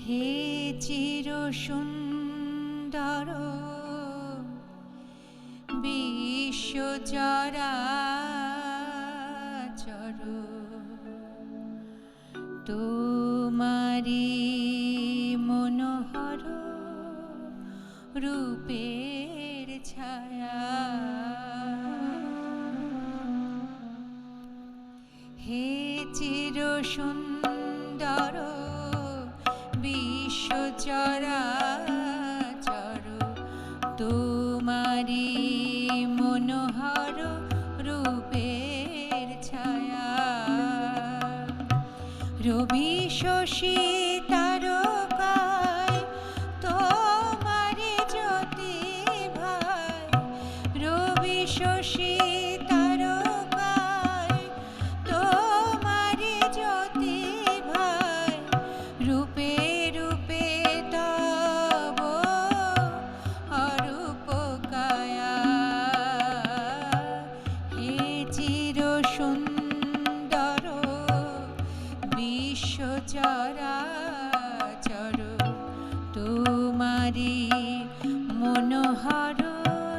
হে চির সুন্দর বিশ্ব চরাচর তোমারি মনোহর রূপের ছায়া। হে চির সুন্দর বিশ্ব চরাচর তোমারি মনোহর রূপের ছায়া। রবি শশী তারকায় তোমারি জ্যোতি ভাই। রবি শশী তারকায় তোমারি জ্যোতি ভাই। রূপে রূপে তব অরূপ কায়া। হে চির সুন্দর বিশ্ব চরাচর তোমারি মনোহর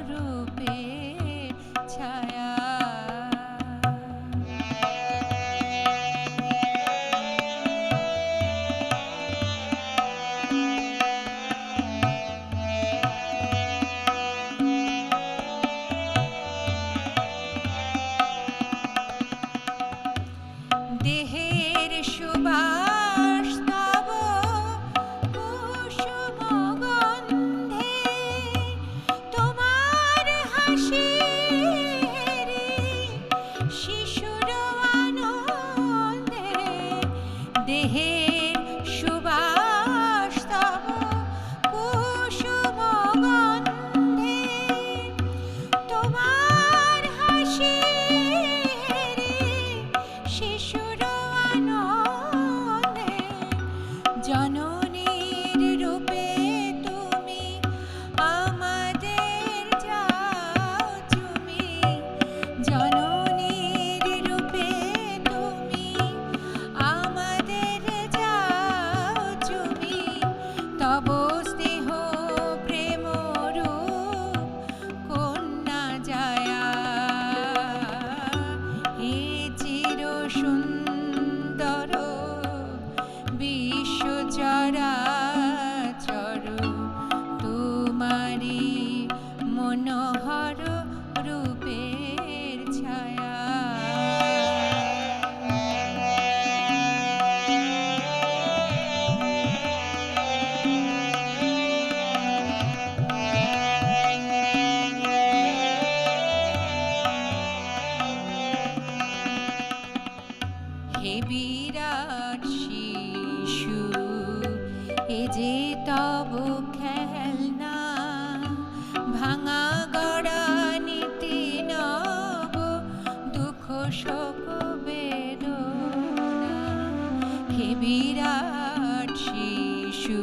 রূপের ছায়া। দেহের সুবাস তব কুসুম গন্ধে। তোমার হাসি শিশুর আনন্দে। দেহের সুবাস তব কুসুম গন্ধে। তোমার হাসি শিশুর আনন্দে। জননীর রূপে তুমি আমাদের যাও চুমি। জননীর রূপে তুমি আমাদের যাও চুমি। তব স্নেহ প্রেম রূপ কন্যা জায়া। হে চির সুন্দর বিশ্ব চরাচর তোমারি মনোহর রূপের ছায়া। হে বিরাট শিশু এ যে তব খেলনা। ভাঙা গড়া নীতি নব দুঃখ শোক বেদনা। হে বিরাট শিশু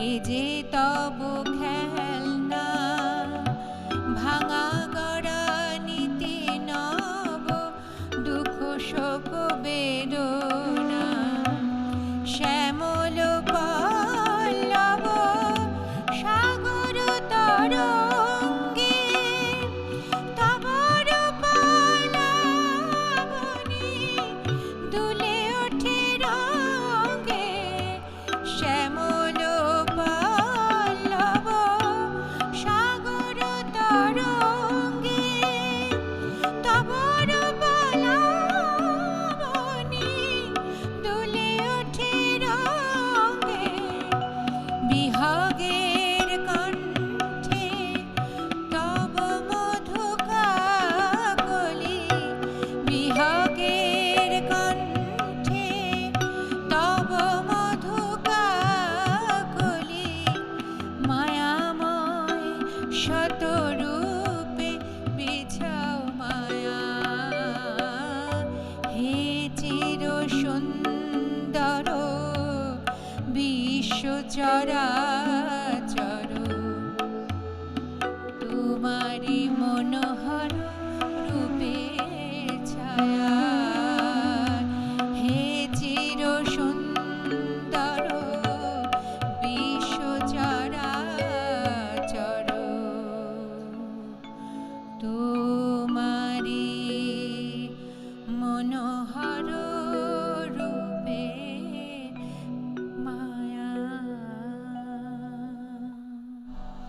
এ যে তব খেলনা। ভাঙা গড়া নীতি নব দুঃখ শোক বেদনা। শ্যামল পল্লব সাগর তরঙ্গে। তব রূপ লাবণী দুলে ওঠে রঙ্গে। শ্যামল পল্লব সাগর তরঙ্গে। তব রূপ লাবণী দুলে ওঠে রঙ্গে। বিহগের কণ্ঠে তব মধু কাকলি। বিহগের কণ্ঠে তব মধু কাকলি। মায়াময় শতরূপে বিছাও মায়া। হে চির সুন্দর বিশ্ব চরাচর তোমারি মনোহর রূপের ছায়া। হে চির সুন্দর তোমারি মনোহর